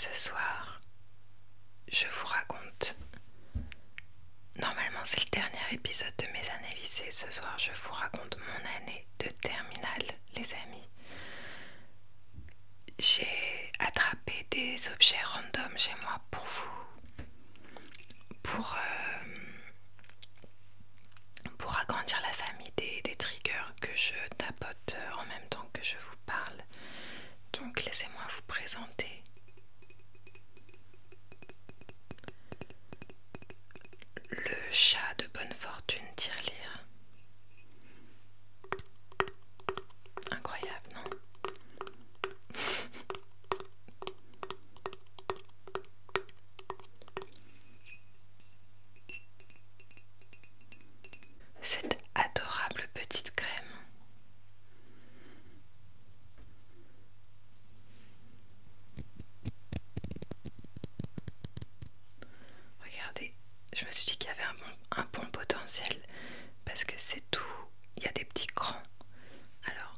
Ce soir, je vous raconte. Normalement, c'est le dernier épisode de mes années lycée. Ce soir, je vous raconte mon année de terminale, les amis. J'ai attrapé des objets random chez moi pour vous, pour agrandir la famille des triggers que je tapote en même temps que je vous parle. Donc, laissez-moi vous présenter. Le chat de bonne fortune tirelire. Incroyable, non? Cette adorable petite crème. Regardez, je me suis dit qu'il y avait un bon potentiel parce que c'est tout, il y a des petits crans. Alors,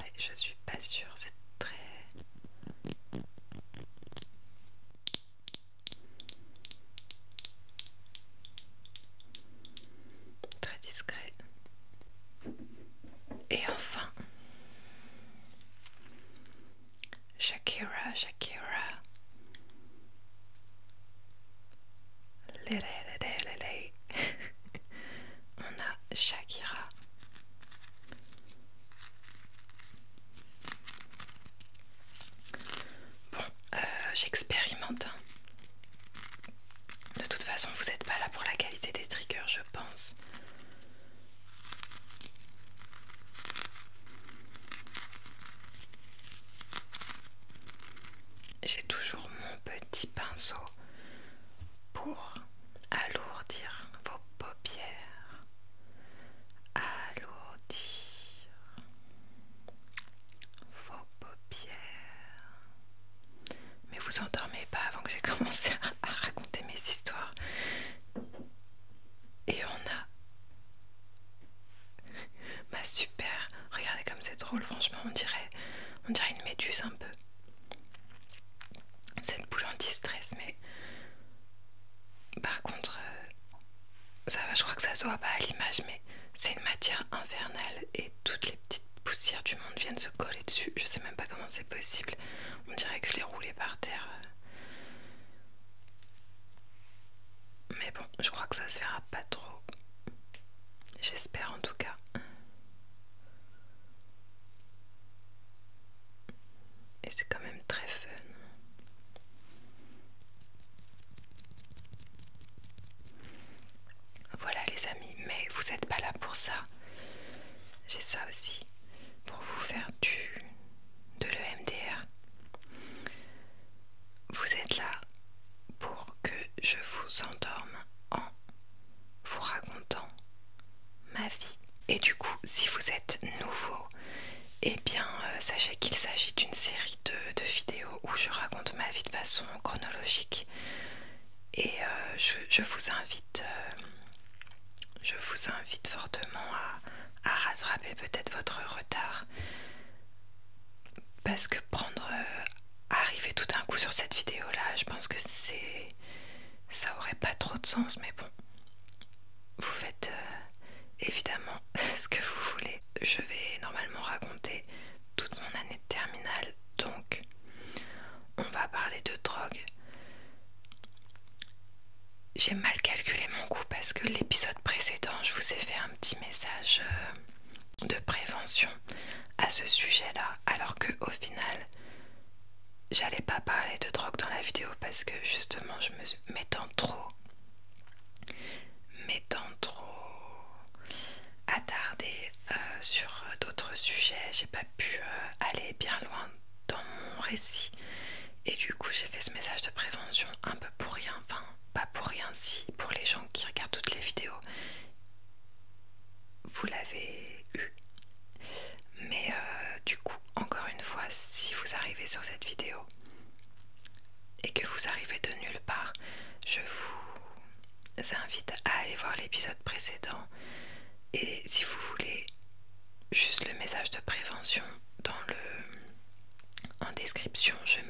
ouais, je suis pas sûre, c'est très discret. Et enfin, Shakira, Shakira. Lélé. On a Shakira. Bon, j'expérimente. De toute façon, vous n'êtes pas là pour la qualité des triggers, je pense. J'ai toujours mon petit pinceau pour alourdir vos paupières. Alourdir vos paupières. Mais vous endormez pas avant que j'ai commencé à raconter mes histoires. Et on a ma super. Regardez comme c'est drôle, franchement, on dirait une méduse un peu. Cette boule anti-stress, mais par contre, ça va, je crois que ça se voit pas à l'image, mais c'est une matière infernale et toutes les petites poussières du monde viennent se coller dessus. Je sais même pas comment c'est possible. On dirait que je l'ai roulé par terre. Mais bon, je crois que ça se verra pas trop. J'espère en tout cas. Et c'est quand même très fun. Voilà les amis, mais vous n'êtes pas là pour ça. J'ai ça aussi pour vous faire de l'EMDR. Vous êtes là pour que je vous endorme en vous racontant ma vie. Et du coup, si vous êtes nouveau, eh bien sachez qu'il s'agit d'une série de vidéos où je raconte ma vie de façon chronologique. Et je vous invite fortement à rattraper peut-être votre retard. Parce que arriver tout d'un coup sur cette vidéo là, je pense que ça aurait pas trop de sens, mais bon, vous faites évidemment ce que vous voulez. Je vais normalement raconter toute mon année de terminale, donc on va parler de drogue. J'ai mal calculé mon coup parce que l'épisode précédent, je vous ai fait un petit message de prévention à ce sujet-là, alors que au final, j'allais pas parler de drogue dans la vidéo parce que justement, m'étant trop attardée sur d'autres sujets, j'ai pas pu aller bien loin dans mon récit. Et du coup, j'ai fait ce message de prévention un peu pour rien, enfin pas pour rien, si pour les gens qui regardent toutes les vidéos, vous l'avez eu. Mais du coup, encore une fois, si vous arrivez sur cette vidéo et que vous arrivez de nulle part, je vous invite à aller voir l'épisode précédent. Et si vous voulez juste le message de prévention en description. Je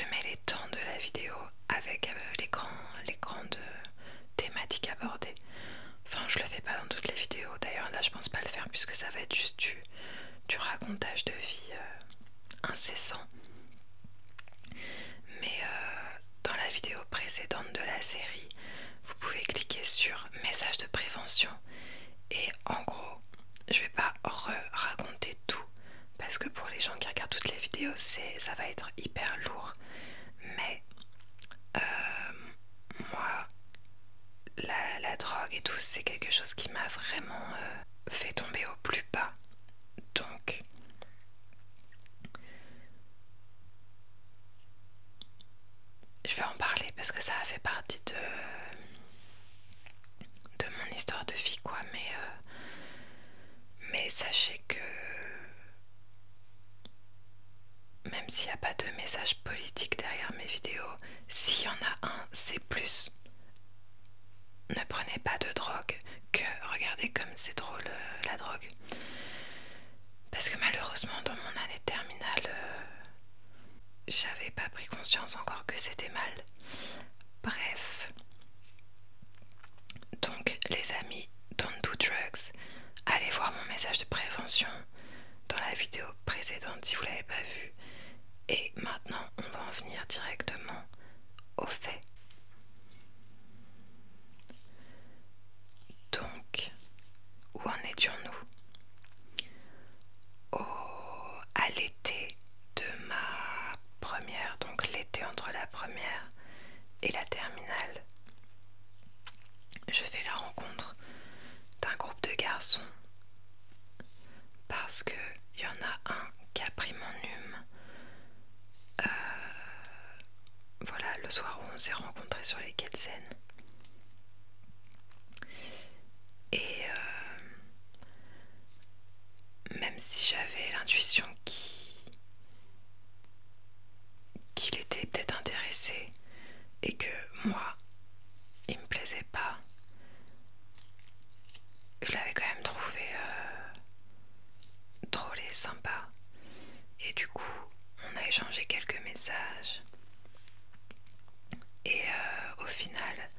mets les temps de la vidéo avec les grandes thématiques abordées. Enfin, je le fais pas dans toutes les vidéos. D'ailleurs, là, je pense pas le faire puisque ça va être juste du racontage de vie incessant. Mais dans la vidéo précédente de la série, vous pouvez cliquer sur message de prévention et en gros, je vais pas raconter tout parce que pour les gens qui regardent toutes les vidéos, ça va être hyper lourd. Mais moi, la drogue et tout, c'est quelque chose qui m'a vraiment fait tomber au plus bas. Donc, je vais en parler parce que ça a fait partie de mon histoire de vie, quoi. Mais sachez que même s'il n'y a pas de message politique derrière mes vidéos, s'il y en a un, c'est plus ne prenez pas de drogue que regardez comme c'est drôle la drogue. Parce que malheureusement dans mon année de terminale, j'avais pas pris conscience encore que c'était mal. Bref. Donc les amis, don't do drugs. Allez voir mon message de prévention dans la vidéo précédente si vous l'avez pas vu. Et maintenant on va en venir directement aux faits. Donc, où en étions-nous? À l'été de ma première, donc l'été entre la première et la terminale, je fais la rencontre d'un groupe de garçons parce que il y en a un qui a pris mon hume. Voilà, le soir où on s'est rencontrés sur les quais de Seine. Et même si j'avais l'intuition qu'il était peut-être intéressé et que moi, il me plaisait pas, je l'avais quand même trouvé drôle et sympa. Et du coup, on a échangé quelques messages. Et au final,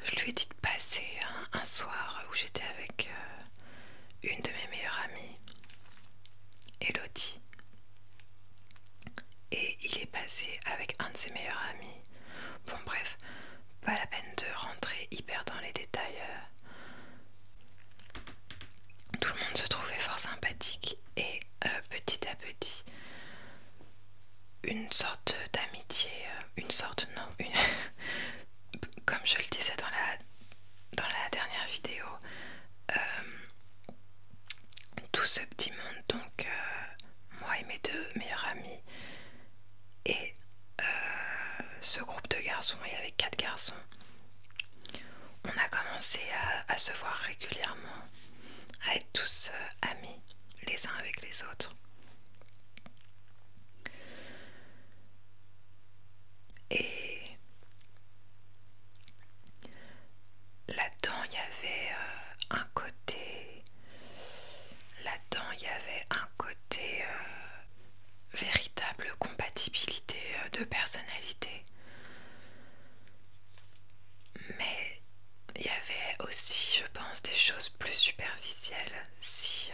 je lui ai dit de passer un soir où j'étais avec une de mes meilleures amies, Elodie. Et il est passé avec un de ses meilleurs amis. Bon bref, pas la peine de rentrer hyper dans les détails. Tout le monde se trouvait fort sympathique et petit à petit, une sorte d'amitié, comme je le disais dans la dernière vidéo, tout ce petit monde, donc moi et mes deux meilleurs amis et ce groupe de garçons, il y avait 4 garçons, on a commencé à se voir régulièrement, à être tous amis les uns avec les autres. Et là-dedans, il y avait un côté véritable compatibilité de personnalité. Mais il y avait aussi, je pense, des choses plus superficielles si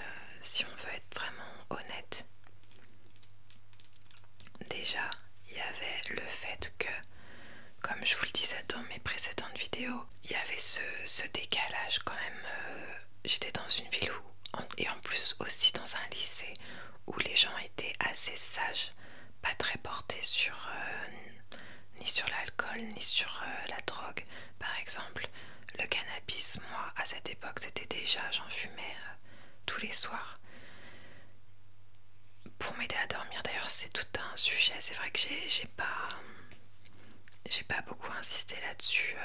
on veut être vraiment honnête. Déjà, il y avait le fait que, comme je vous le disais dans mes précédentes vidéos, il y avait ce décalage quand même. J'étais dans une ville et en plus aussi dans un lycée où les gens étaient assez sages, pas très portés ni sur l'alcool ni sur la drogue. Par exemple, le cannabis, moi à cette époque j'en fumais tous les soirs pour m'aider à dormir. D'ailleurs c'est tout un sujet, c'est vrai que j'ai pas beaucoup insisté là-dessus,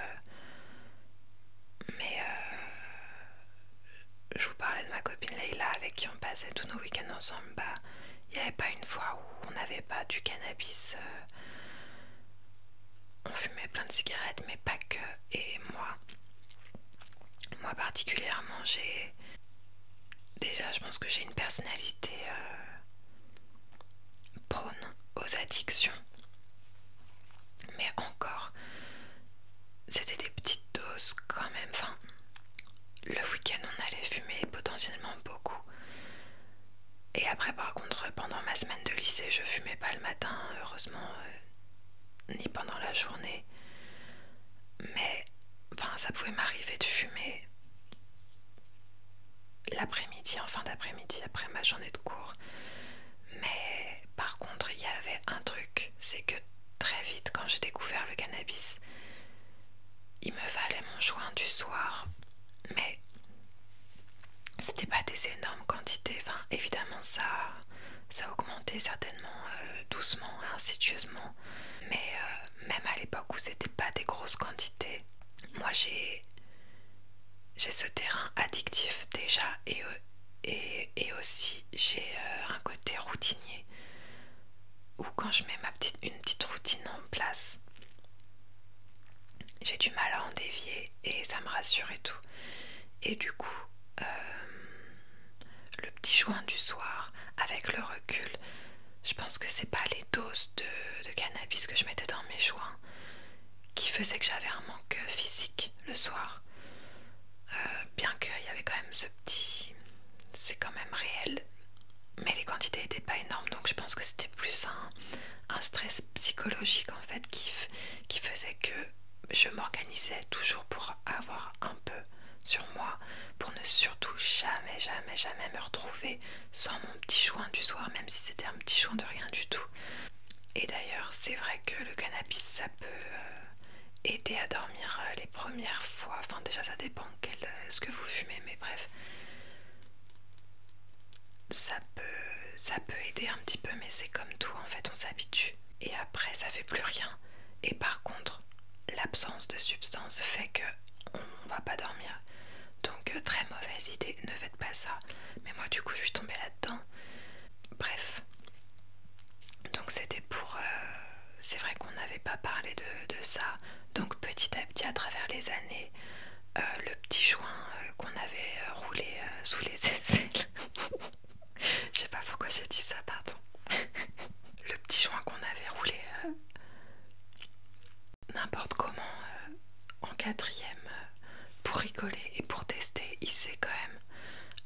mais je vous parlais de ma copine Leïla avec qui on passait tous nos week-ends ensemble. Bah, il n'y avait pas une fois où on n'avait pas du cannabis. On fumait plein de cigarettes, mais pas que. Et moi moi particulièrement, déjà je pense que j'ai une personnalité prône aux addictions. Mais encore, c'était des petites doses quand même. Enfin, le week-end on allait fumer potentiellement beaucoup. Et après par contre, pendant ma semaine de lycée, je fumais pas le matin, heureusement, ni pendant la journée. Mais enfin, ça pouvait m'arriver de fumer l'après-midi, en fin d'après-midi, après ma journée de cours. Mais par contre, il y avait un truc, c'est que très vite, quand j'ai découvert le cannabis, il me fallait mon joint du soir. Mais c'était pas des énormes quantités. Enfin, évidemment, ça a augmenté certainement doucement, insidieusement. Mais même à l'époque où c'était pas des grosses quantités, moi j'ai ce terrain addictif déjà et aussi j'ai un côté routinier où quand je mets une petite routine en place, j'ai du mal à en dévier et ça me rassure et tout. Et du coup, le petit joint du soir, avec le recul, je pense que c'est pas les doses de cannabis que je mettais dans mes joints qui faisaient que j'avais un manque physique le soir. Bien qu'il y avait quand même ce petit... C'est quand même réel, mais les quantités n'étaient pas énormes, donc je pense que c'était plus un stress psychologique en fait qui faisait que je m'organisais toujours pour avoir un peu sur moi, pour ne surtout jamais me retrouver sans mon petit joint du soir, même si c'était un petit joint de rien du tout. Et d'ailleurs, c'est vrai que le cannabis, ça peut aider à dormir les premières fois. Enfin, déjà, ça dépend ce que vous fumez, mais bref, ça peut aider un petit peu, mais c'est comme tout, en fait, on s'habitue. Et après, ça fait plus rien. Et par contre, l'absence de substance fait que on va pas dormir. Donc, très mauvaise idée, ne faites pas ça. Mais moi, du coup, je suis tombée là-dedans. Bref. Donc, c'était pour... c'est vrai qu'on n'avait pas parlé de ça. Donc, petit à petit, à travers les années, le petit joint qu'on avait roulé sous les aisselles. Je sais pas pourquoi j'ai dit ça, pardon. Le petit joint qu'on avait roulé n'importe comment en quatrième pour rigoler et pour tester, il s'est quand même,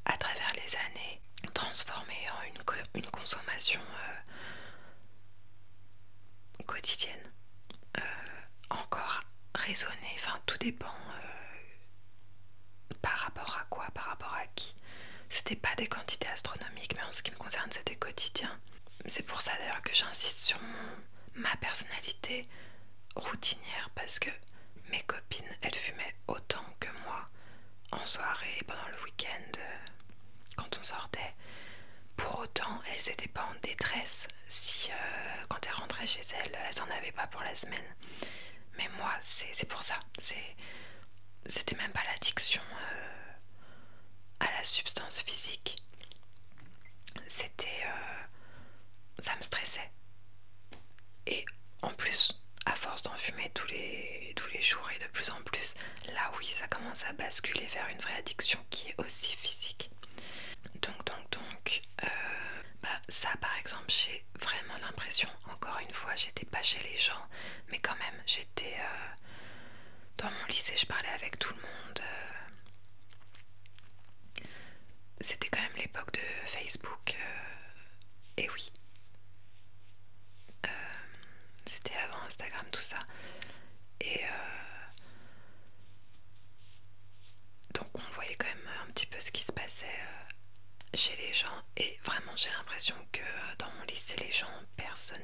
à travers les années, transformé en une consommation quotidienne. Encore raisonnée, enfin tout dépend par rapport à quoi, par rapport à qui. C'était pas des quantités astronomiques, mais en ce qui me concerne, c'était quotidien. C'est pour ça d'ailleurs que j'insiste sur ma personnalité routinière, parce que mes copines, elles fumaient autant que moi en soirée, pendant le week-end, quand on sortait. Pour autant, elles n'étaient pas en détresse si quand elles rentraient chez elles, elles n'en avaient pas pour la semaine. Mais moi, c'est pour ça. C'était même pas l'addiction à la substance physique. C'était... ça me stressait. Et en plus, à force d'en fumer tous les jours et de plus en plus, là oui, ça commence à basculer vers une vraie addiction qui est aussi physique. Donc, ça par exemple, j'ai vraiment l'impression, encore une fois, j'étais pas chez les gens, mais quand même, j'étais dans mon lycée, je parlais avec tout le monde. C'était quand même l'époque de Facebook, et oui. C'était avant Instagram, tout ça. Et donc on voyait quand même un petit peu ce qui se passait chez les gens. Et vraiment j'ai l'impression que dans mon lycée, les gens, personne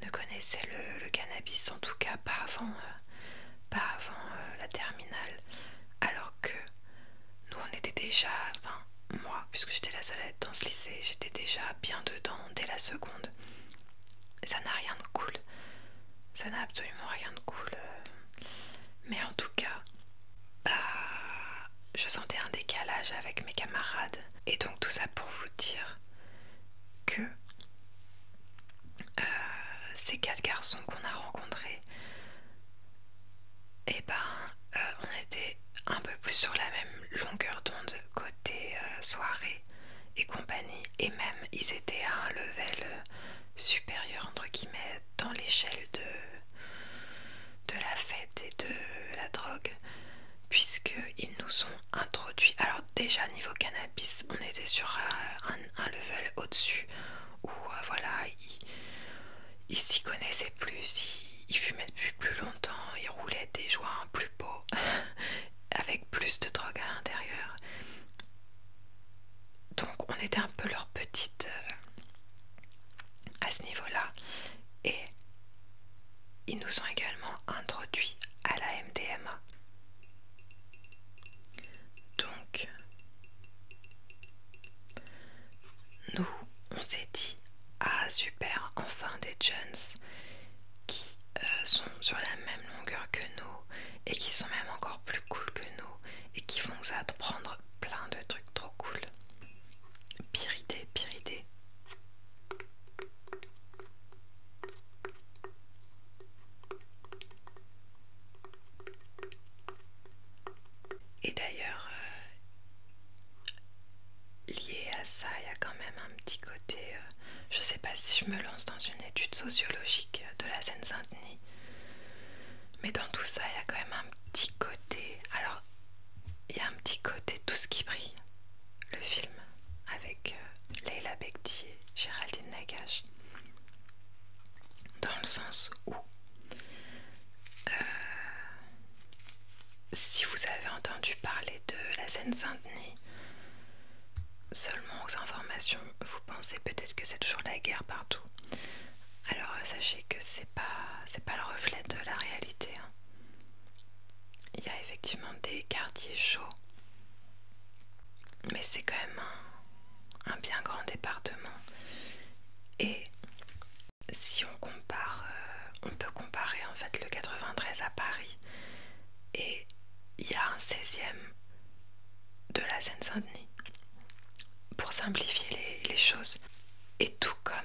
ne connaissait le cannabis. En tout cas pas avant la terminale. Alors que nous on était déjà, enfin moi, puisque j'étais la seule à être dans ce lycée, j'étais déjà bien dedans dès la seconde. Ça n'a rien de cool. Ça n'a absolument rien de cool. Mais en tout cas, je sentais un décalage avec mes camarades. Et donc tout ça pour vous dire que ces 4 garçons qu'on a rencontrés, et et ben on était un peu plus sur la même longueur d'onde côté soirée et compagnie, et même ils étaient à un level supérieur entre guillemets dans l'échelle de la fête et de la drogue, puisqu'ils nous ont introduit. Alors déjà niveau cannabis on était sur un level au-dessus où voilà, ils s'y connaissaient plus, ils fumaient depuis plus longtemps, ils roulaient des joints plus beaux avec plus de drogue à l'intérieur. Donc on était un peu leur petite à ce niveau-là. Et ils nous ont également introduit à la MDMA. Donc nous on s'est dit ah super, enfin des jeunes qui sont sur la même longueur que nous et qui sont même encore plus cool que nous et qui vont nous apprendre plein de trucs trop cool. Pire idée, pire idée. Et d'ailleurs, lié à ça, il y a quand même un petit côté, je sais pas si je me lance dans une étude sociologique de la Seine-Saint-Denis, mais dans tout ça, il y a quand même un petit côté, alors il y a un petit côté Tout ce qui brille, le film avec Leila Bekti et Géraldine Nagache, dans le sens où si vous avez entendu parler de la Seine-Saint-Denis seulement aux informations, vous pensez peut-être que c'est toujours la guerre partout. Alors sachez que c'est pas le reflet de la réalité, hein. Il y a effectivement des quartiers chauds, mais c'est quand même un bien grand département. Et si on compare, on peut comparer en fait le 93 à Paris, et il y a un 16e de la Seine-Saint-Denis, pour simplifier les choses. Et tout comme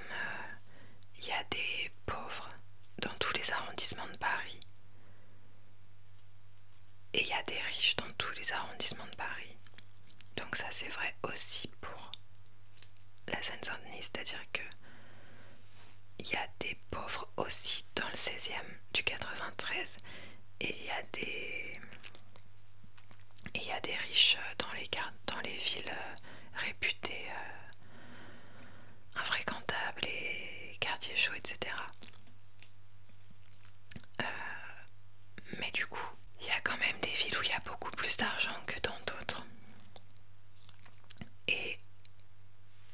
il y a des pauvres dans tous les arrondissements de Paris, et il y a des riches dans tous les arrondissements de Paris. Donc ça c'est vrai aussi pour la Seine-Saint-Denis, c'est-à-dire que il y a des pauvres aussi dans le 16e du 93, et il y a des riches dans les villes réputées infréquentables et quartiers chauds, etc. Mais du coup, il y a quand même des villes où il y a beaucoup plus d'argent que dans d'autres. Et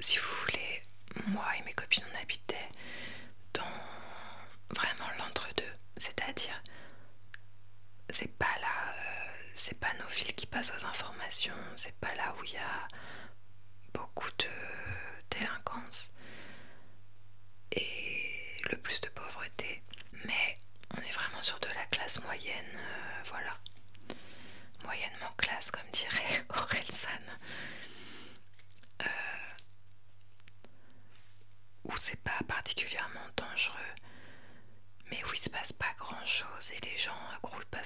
si vous voulez, moi et mes copines on habitait dans vraiment l'entre-deux, c'est-à-dire c'est pas là, c'est pas nos villes qui passent aux informations, c'est pas là où il y a beaucoup de délinquance et le plus de pauvreté, mais on est vraiment sur de la classe moyenne, voilà, moyennement classe comme dirait Orelsan, où c'est pas particulièrement dangereux, mais où il se passe pas grand chose et les gens croulent pas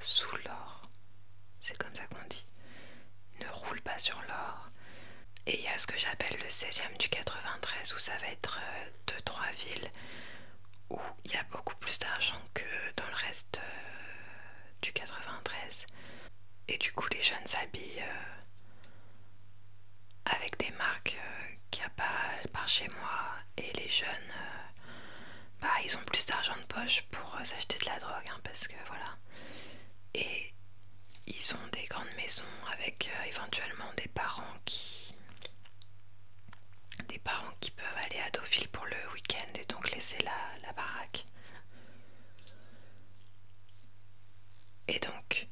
sous l'or, c'est comme ça qu'on dit, ne roulent pas sur l'or. Et il y a ce que j'appelle le 16e du 93 où ça va être 2-3 villes où il y a beaucoup plus d'argent que dans le reste du 93. Et du coup les jeunes s'habillent avec des marques qu'il n'y a pas par chez moi, et les jeunes ils ont plus d'argent de poche pour s'acheter de la drogue, hein, parce que voilà. Et ils ont des grandes maisons avec éventuellement des parents qui peuvent aller à Deauville pour le week-end et donc laisser la baraque. Et donc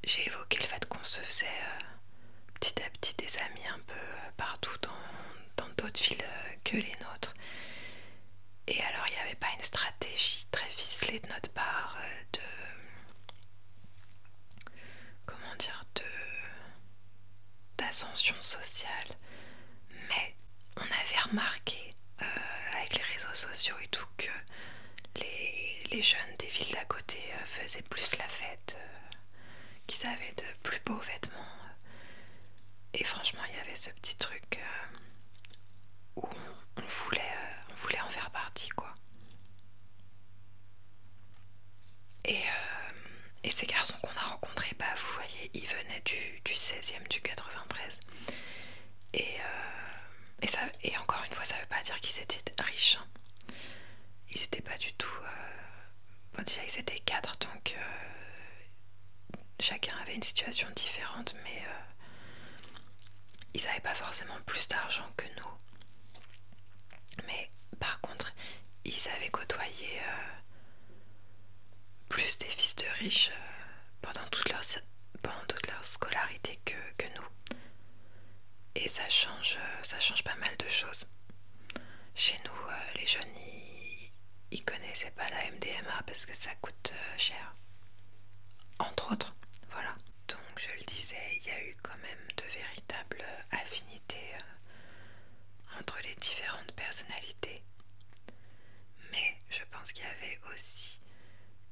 j'ai évoqué le fait qu'on se faisait petit à petit des amis un peu partout dans d'autres villes que les nôtres. Et alors il n'y avait pas une stratégie très ficelée de notre part d'ascension sociale, mais on avait remarqué avec les réseaux sociaux et tout que les jeunes des villes d'à côté faisait plus la fête, qu'ils avaient de plus beaux vêtements. Et franchement, il y avait ce petit truc où on voulait en faire partie, quoi. Et ces garçons qu'on a rencontrés, bah vous voyez, ils venaient du 16e, du 93. Et encore une fois, ça veut pas dire qu'ils étaient riches, hein. Ils étaient pas du tout... Bon, déjà, ils étaient 4, donc chacun avait une situation différente, mais ils n'avaient pas forcément plus d'argent que nous. Mais par contre, ils avaient côtoyé plus des fils de riches pendant toute leur scolarité que nous. Et ça change pas mal de choses. Chez nous, les jeunes, ils connaissaient pas la MDMA parce que ça coûte cher. Entre autres, voilà. Donc je le disais, il y a eu quand même de véritables affinités entre les différentes personnalités. Mais je pense qu'il y avait aussi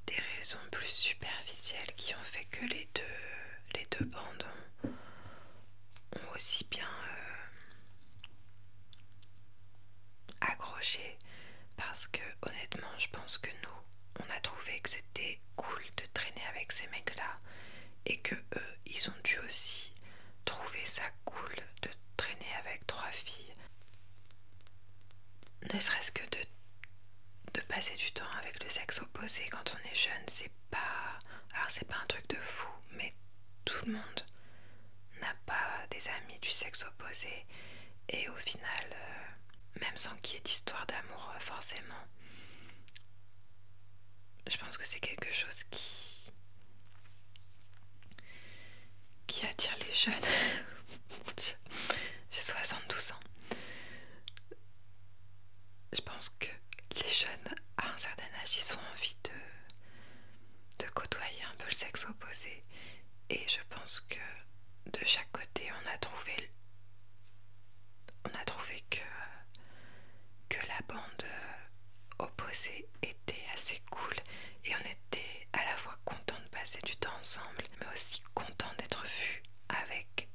des raisons plus superficielles qui ont fait que les deux bandes ont aussi bien accroché, parce que honnêtement je pense que nous on a trouvé que c'était cool de traîner avec ces mecs là et que eux ils ont dû aussi trouver ça cool de traîner avec 3 filles, ne serait-ce que de passer du temps avec le sexe opposé quand on est jeune. C'est pas un truc de fou, mais tout le monde n'a pas des amis du sexe opposé, et au final même sans qu'il y ait d'histoire d'amour forcément, je pense que c'est quelque chose qui attire les jeunes. J'ai 72 ans. Je pense que les jeunes à un certain âge, ils ont envie de côtoyer un peu le sexe opposé, et je pense que de chaque côté on a trouvé que la bande opposée était assez cool, et on était à la fois content de passer du temps ensemble mais aussi content d'être vus avec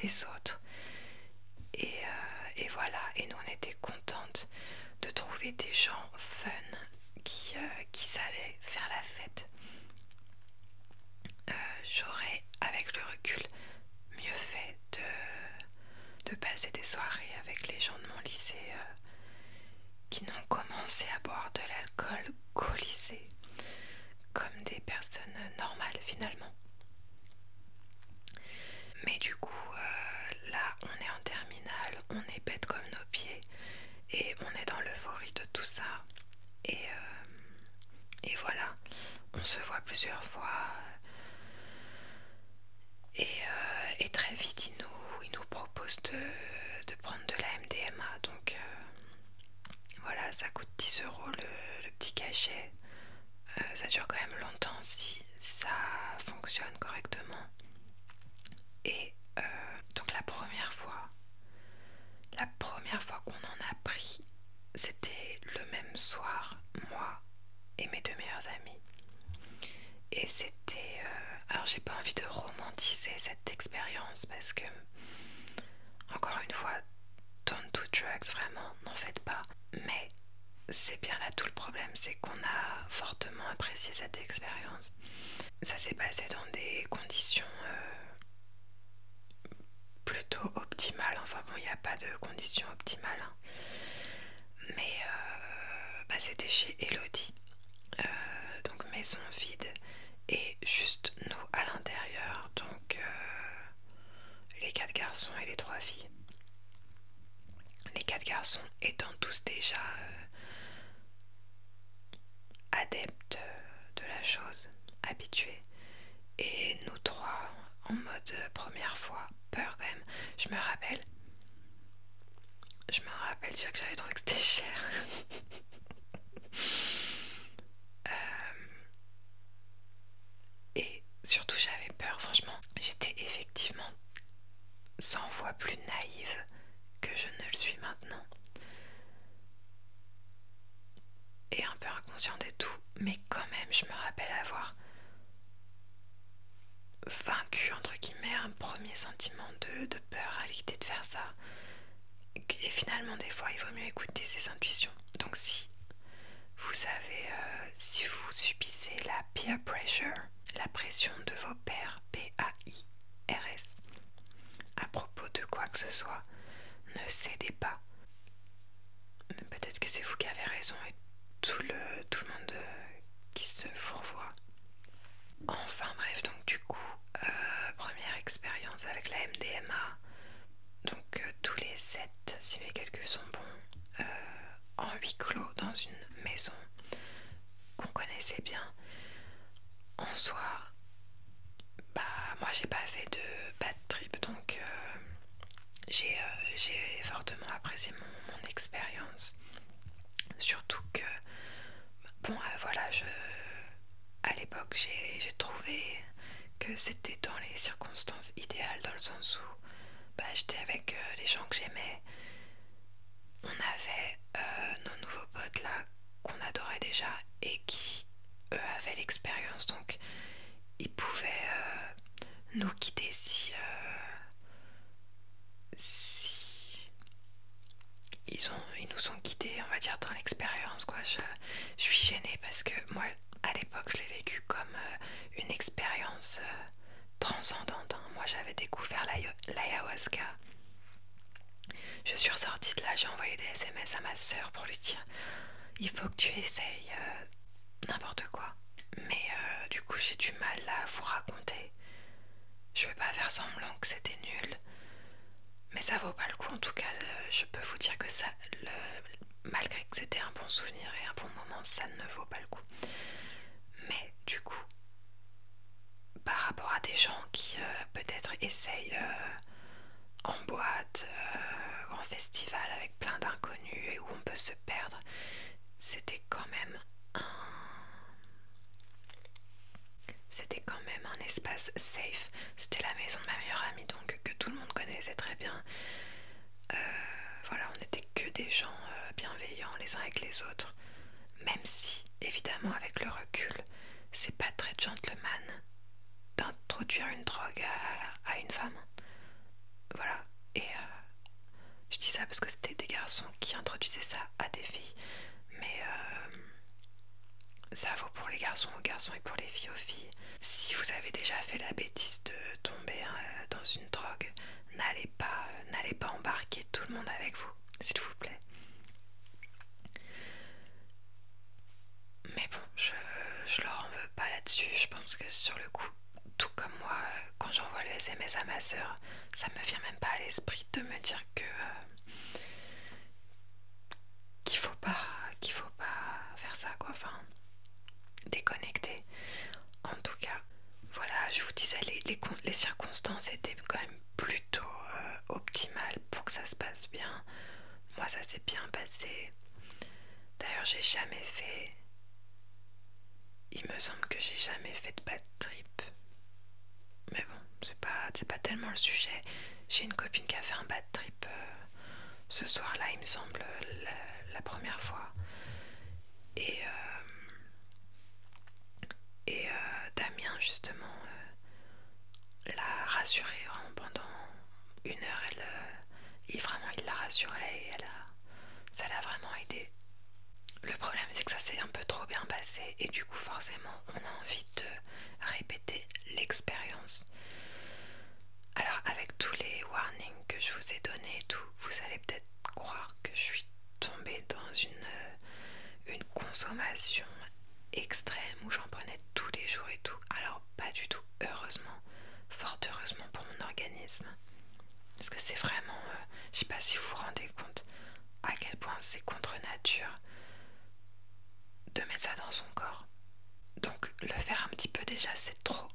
les autres, et voilà. Et nous on était contentes de trouver des gens fun qui savaient faire la fête. J'aurais avec le recul mieux fait de passer des soirées avec les gens de mon lycée qui n'ont commencé à boire de l'alcool qu'au lycée, comme des personnes normales finalement. Mais du coup là on est en terminale, on est bête comme nos pieds et on est dans l'euphorie de tout ça, et voilà, on se voit plusieurs fois. Et très vite, il nous propose de prendre de la MDMA. Donc voilà, ça coûte 10 € le petit cachet. Ça dure quand même longtemps si ça fonctionne correctement. Et donc la première fois qu'on en a pris, c'était le même soir, moi et mes 2 meilleures amies. Et c'était... alors j'ai pas envie de romantiser cette expérience parce que, encore une fois, don't do drugs, vraiment, n'en faites pas. Mais c'est bien là tout le problème, c'est qu'on a fortement apprécié cette expérience. Ça s'est passé dans des conditions plutôt optimales. Enfin bon, il n'y a pas de conditions optimales, hein. Mais c'était chez Elodie. Donc maison vide et juste nous à l'intérieur, donc les 4 garçons et les 3 filles. Les 4 garçons étant tous déjà adeptes de la chose, habitués, et nous 3 en mode première fois, peur quand même. Je me rappelle déjà que j'avais trouvé que c'était cher. Et surtout j'avais peur, franchement. J'étais effectivement 100 fois plus naïve que je ne le suis maintenant. Et un peu inconsciente et tout. Mais quand même, je me rappelle avoir un premier sentiment de peur à l'idée de faire ça. Et finalement, des fois, il vaut mieux écouter ses intuitions. Donc si vous avez, si vous subissez la peer pressure, la pression de vos pairs, P-A-I-R-S, à propos de quoi que ce soit, ne cédez pas. Peut-être que c'est vous qui avez raison et tout le monde qui se fourvoie. Enfin bref, donc du coup, première expérience avec la MDMA. Donc tous les 7, si mes calculs sont bons, en huis clos dans une maison qu'on connaissait bien. En soi, bah moi j'ai pas fait de bad trip, donc j'ai fortement apprécié mon expérience. Surtout que, bon voilà, à l'époque j'ai trouvé que c'était dans les circonstances idéales, dans le sens où bah, j'étais avec les gens que j'aimais. On avait nos nouveaux potes là qu'on adorait déjà et qui eux avaient l'expérience, donc ils pouvaient nous guider si ils nous ont guidés, on va dire, dans l'expérience quoi. Je suis gênée parce que moi à l'époque je l'ai vécu comme une expérience transcendante, hein. Moi j'avais découvert l'ayahuasca. Je suis ressortie de là, j'ai envoyé des SMS à ma soeur pour lui dire il faut que tu essayes n'importe quoi. Mais du coup j'ai du mal à vous raconter. Je vais pas faire semblant que c'était nul. Mais ça vaut pas le coup. En tout cas, je peux vous dire que ça, malgré que c'était un bon souvenir et un bon moment, ça ne vaut pas le coup. Mais du coup, par rapport à des gens qui peut-être essayent en boîte, en festival avec plein d'inconnus et où on peut se perdre, c'était quand même un espace safe. C'était la maison de ma meilleure amie, donc que tout le monde connaissait très bien. Voilà, on n'était que des gens bienveillants les uns avec les autres. Même si, évidemment, avec le recul, c'est pas très gentleman d'introduire une drogue à une femme. Voilà. Et je dis ça parce que c'était des garçons qui introduisaient ça à des filles. Mais ça vaut pour les garçons aux garçons et pour les filles aux filles. Si vous avez déjà fait la bêtise de tomber dans une drogue, n'allez pas embarquer tout le monde avec vous, s'il vous plaît. Mais bon, je leur en veux pas là-dessus. Je pense que sur le coup, tout comme moi, quand j'envoie le SMS à ma soeur, ça me vient même pas à l'esprit de me dire que qu'il faut pas faire ça quoi. Enfin, déconnecter. En tout cas, voilà, je vous disais, les circonstances étaient quand même plutôt optimales pour que ça se passe bien. Moi, ça s'est bien passé. D'ailleurs, il me semble que j'ai jamais fait de bad trip. Mais bon, c'est pas tellement le sujet. J'ai une copine qui a fait un bad trip ce soir-là, il me semble, la première fois. Et Damien, justement, l'a rassurée vraiment pendant une heure. Il l'a rassurée et ça l'a vraiment aidé. Le problème, c'est que ça s'est un peu trop bien passé et du coup, forcément, on a envie de répéter l'expérience. Alors, avec tous les warnings que je vous ai donnés et tout, vous allez peut-être croire que je suis tombée dans une consommation extrême où j'en prenais tous les jours et tout. Alors, pas du tout, heureusement, fort heureusement pour mon organisme. Parce que c'est vraiment, je sais pas si vous vous rendez compte à quel point c'est contre nature de mettre ça dans son corps. Donc le faire un petit peu déjà c'est trop.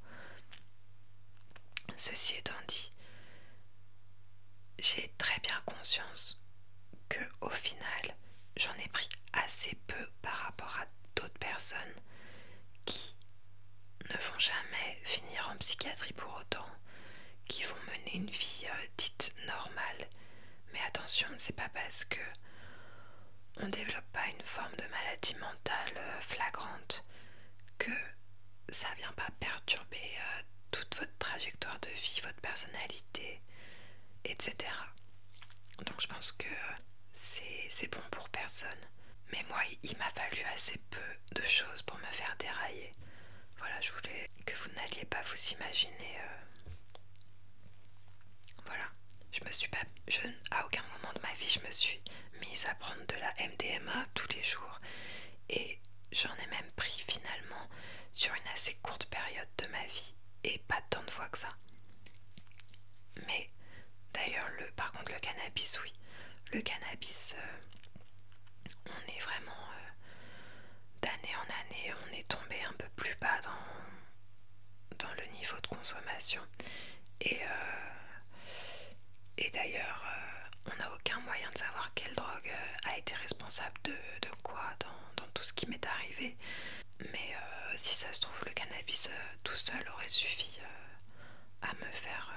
Ceci étant dit, j'ai très bien conscience que au final j'en ai pris assez peu par rapport à d'autres personnes qui ne vont jamais finir en psychiatrie pour autant, qui vont mener une vie dite normale. Mais attention, c'est pas parce que on développe pas une forme de maladie mentale flagrante que ça vient pas perturber toute votre trajectoire de vie, votre personnalité, etc. Donc je pense que c'est bon pour personne. Mais moi, il m'a fallu assez peu de choses pour me faire dérailler. Voilà, je voulais que vous n'alliez pas vous imaginer. Voilà, à aucun moment de ma vie, je me suis mise à prendre de la MDMA tous les jours. Et j'en ai même pris finalement sur une assez courte période de ma vie. Et pas tant de fois que ça. Mais d'ailleurs, par contre, le cannabis, oui. Le cannabis, on est vraiment d'année en année, on est tombé un peu plus bas dans le niveau de consommation. Et d'ailleurs, on n'a aucun moyen de savoir quelle drogue a été responsable de quoi dans tout ce qui m'est arrivé. Mais si ça se trouve, le cannabis tout seul aurait suffi à me faire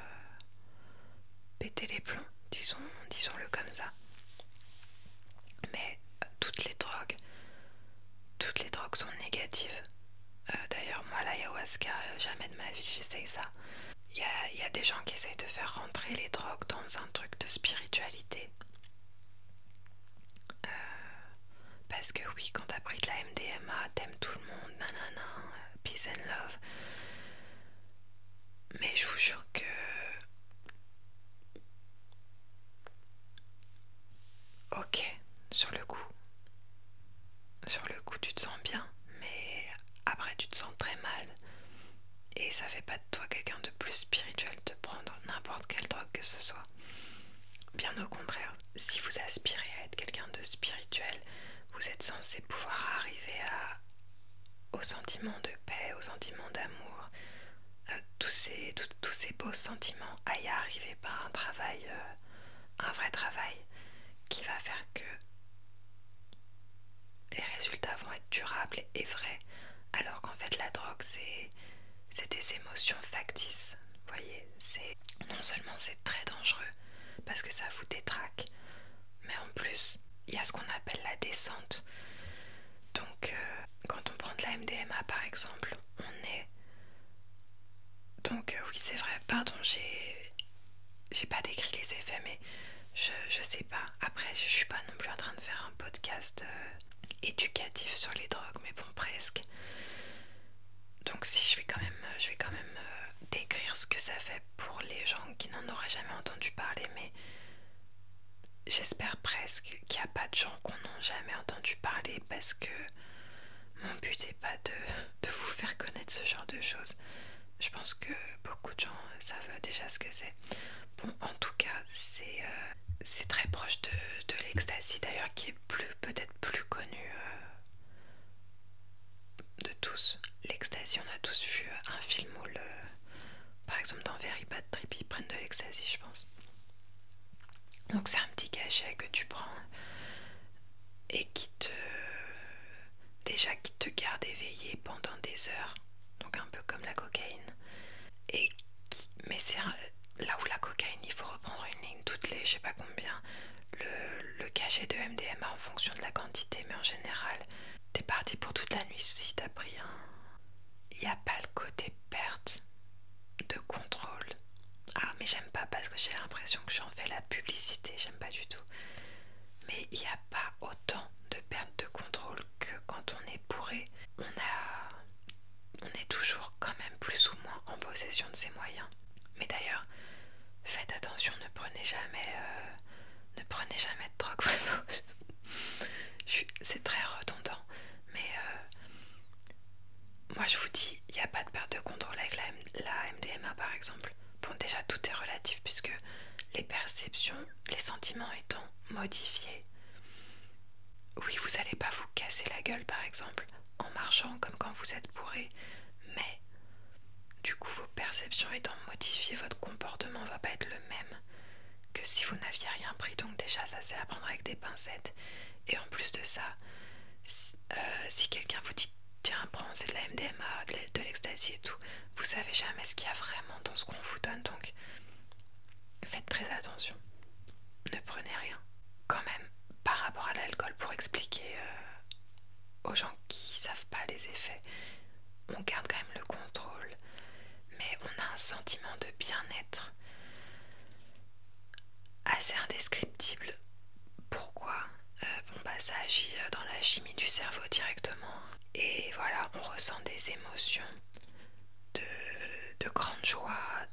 péter les plombs, disons-le comme ça. Mais toutes les drogues sont négatives. D'ailleurs, moi, l'ayahuasca, jamais de ma vie j'essaye ça. Il y a des gens qui essayent de faire rentrer les drogues dans un truc de spiritualité. Parce que oui, quand t'as pris de la MDMA, t'aimes tout le monde, nanana, peace and love. Mais je vous jure que... Ok, sur le coup tu te sens bien, mais après tu te sens très mal. Et ça fait pas de toi quelqu'un de plus spirituel de prendre n'importe quelle drogue que ce soit. Bien au contraire, si vous aspirez à être quelqu'un de spirituel, vous êtes censé pouvoir arriver au sentiment de paix, au sentiment d'amour, tous ces beaux sentiments, à y arriver par un travail, un vrai travail qui va faire que les résultats vont être durables et vrais, alors qu'en fait la drogue c'est des émotions factices. Vous voyez, non seulement c'est très dangereux parce que ça vous détraque, mais en plus il y a ce qu'on appelle la descente. Donc quand on prend de la MDMA par exemple, on est... Donc oui c'est vrai, pardon, j'ai pas décrit les effets, mais je sais pas. Après je suis pas non plus en train de faire un podcast éducatif sur les drogues, mais bon presque. Donc si je vais quand même décrire ce que ça fait pour les gens qui n'en auraient jamais entendu parler, mais j'espère presque qu'il n'y a pas de gens qu'on n'a jamais entendu parler, parce que mon but n'est pas de vous faire connaître ce genre de choses. Je pense que beaucoup de gens savent déjà ce que c'est. Bon, en tout cas, c'est très proche de l'ecstasy d'ailleurs, qui est peut-être plus connu de tous. L'ecstasy, on a tous vu un film où par exemple dans Very Bad Trip, ils prennent de l'ecstasy, je pense. Donc c'est un petit cachet que tu prends et qui te garde éveillé pendant des heures, donc un peu comme la cocaïne. Mais c'est là où la cocaïne, il faut reprendre une ligne toutes les je sais pas combien. Le cachet de MDMA en fonction de la quantité, mais en général t'es parti pour toute la nuit si t'as pris un... Il n'y a pas le côté perte de contrôle. Ah, mais j'aime pas parce que j'ai l'impression que j'en fais la publicité, j'aime pas du tout. Mais il n'y a pas autant de perte de contrôle que quand on est bourré. On est toujours quand même plus ou moins en possession de ses moyens. Mais d'ailleurs, faites attention, ne prenez jamais de drogue, vraiment. C'est très redondant, mais moi je vous dis, il n'y a pas de perte de contrôle avec la MDMA par exemple. Bon, déjà tout est relatif puisque les perceptions, les sentiments étant modifiés. Oui, vous n'allez pas vous casser la gueule par exemple en marchant comme quand vous êtes bourré, mais du coup vos perceptions étant modifiées, votre comportement va pas être le même que si vous n'aviez rien pris. Donc déjà ça c'est à prendre avec des pincettes. Et en plus de ça, si quelqu'un vous dit tiens prends, c'est de la MDMA, de l'ecstasy et tout, vous savez jamais ce qu'il y a vraiment dans ce qu'on vous donne, donc faites très attention, ne prenez rien. Quand même, par rapport à l'alcool, pour expliquer aux gens qui savent pas les effets, on garde quand même le contrôle, mais on a un un sentiment de bien-être assez indescriptible. Pourquoi? Bon bah ça agit dans la chimie du cerveau directement. Et voilà, on ressent des émotions de grande joie,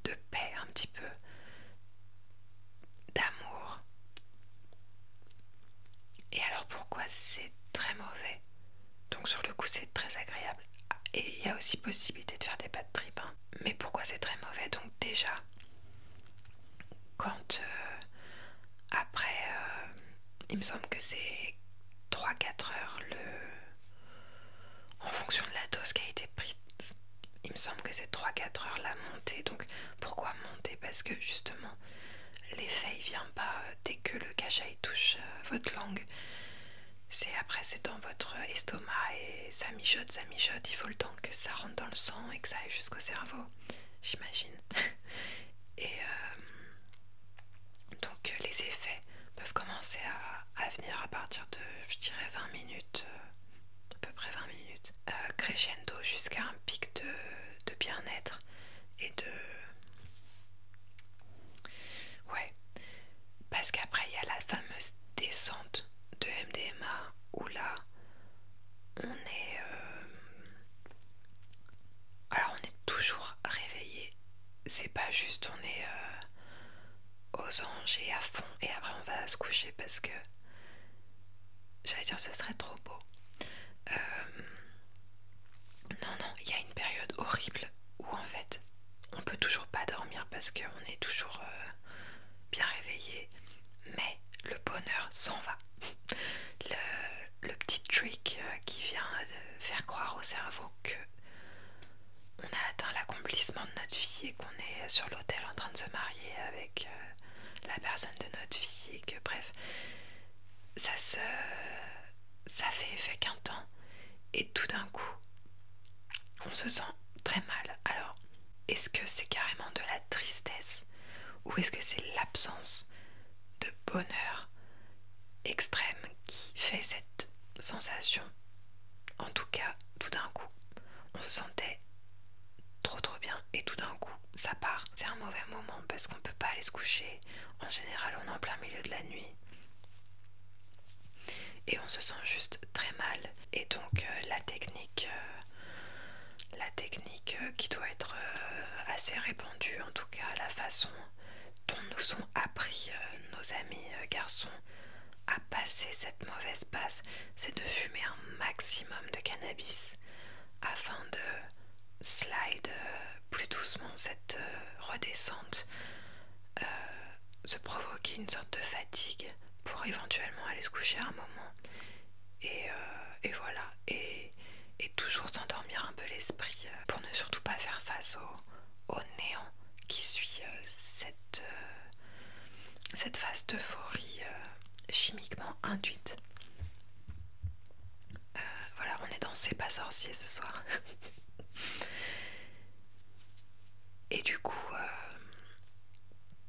de paix un petit peu, d'amour. Et alors pourquoi c'est très mauvais? Donc sur le coup c'est très agréable. Et il y a aussi possibilité de faire des bad trips. Hein. Mais pourquoi c'est très mauvais? Donc déjà, quand après, il me semble que c'est 3-4 heures en fonction de la dose qui a été prise. Il me semble que c'est 3-4 heures la montée. Donc pourquoi monter? Parce que justement l'effet il vient pas dès que le cachet touche votre langue. C'est dans votre estomac et ça mijote, il faut le temps que ça rentre dans le sang et que ça aille jusqu'au cerveau, j'imagine. Et donc les effets peuvent commencer à venir à partir de, je dirais, 20 minutes, à peu près 20 minutes, crescendo jusqu'à un pic de bien-être et de... Ouais, parce qu'après il y a la fameuse descente de MDMA où là on est alors on est toujours réveillé, c'est pas juste on est aux anges et à fond et après on va se coucher parce que j'allais dire ce serait trop beau. Non, il y a une période horrible où en fait on peut toujours pas dormir parce qu'on est toujours bien réveillé, mais le bonheur s'en va. Le petit trick qui vient de faire croire au cerveau que on a atteint l'accomplissement de notre vie et qu'on est sur l'autel en train de se marier avec la personne de notre vie et que bref, ça fait effet qu'un temps et tout d'un coup on se sent très mal. Alors est-ce que c'est carrément de la tristesse ou est-ce que c'est l'absence de bonheur extrême qui fait cette sensation? En tout cas, tout d'un coup, on se sentait trop bien et tout d'un coup, ça part. C'est un mauvais moment parce qu'on peut pas aller se coucher. En général, on est en plein milieu de la nuit et on se sent juste très mal. Et donc la technique qui doit être assez répandue, en tout cas la façon dont nous ont appris nos amis garçons à passer cette mauvaise passe, c'est de fumer un maximum de cannabis afin de slide plus doucement cette redescente, se provoquer une sorte de fatigue pour éventuellement aller se coucher un moment et voilà et toujours s'endormir un peu l'esprit pour ne surtout pas faire face au néant qui suit cette phase d'euphorie chimiquement induite. Voilà, on est dans C'est pas sorcier ce soir. Et du coup,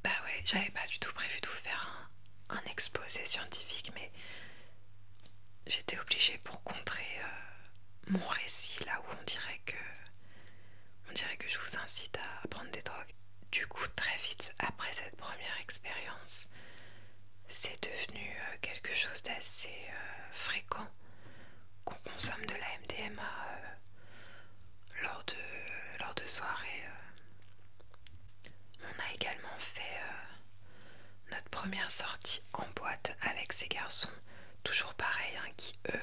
bah ouais, j'avais pas du tout prévu de vous faire un exposé scientifique, mais j'étais obligée pour contrer mon récit là où on dirait que je vous incite à prendre des drogues. Du coup, très vite après cette première expérience, c'est devenu quelque chose d'assez fréquent qu'on consomme de la MDMA lors de soirées. On a également fait notre première sortie en boîte avec ces garçons, toujours pareil, hein, qui eux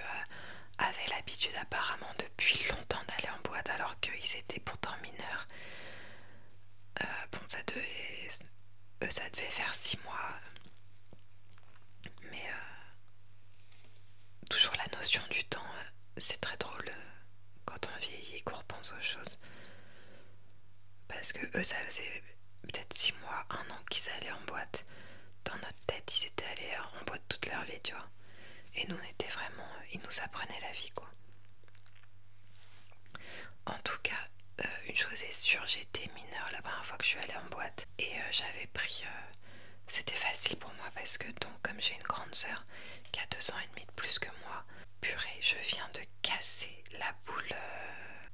avaient l'habitude apparemment depuis longtemps d'aller en boîte alors qu'ils étaient pourtant mineurs. Bon, ça devait faire 6 mois, mais toujours la notion du temps, c'est très drôle quand on vieillit et qu'on repense aux choses. Parce que eux, ça faisait peut-être 6 mois, 1 an qu'ils allaient en boîte. Dans notre tête, ils étaient allés en boîte toute leur vie, tu vois. Et nous, on était vraiment... Ils nous apprenaient la vie, quoi. En tout cas, une chose est sûre, j'étais mineure la première fois que je suis allée en boîte. Et j'avais pris... c'était facile pour moi parce que, donc, comme j'ai une grande sœur qui a 2 ans et demi de plus que moi, purée, je viens de casser la boule.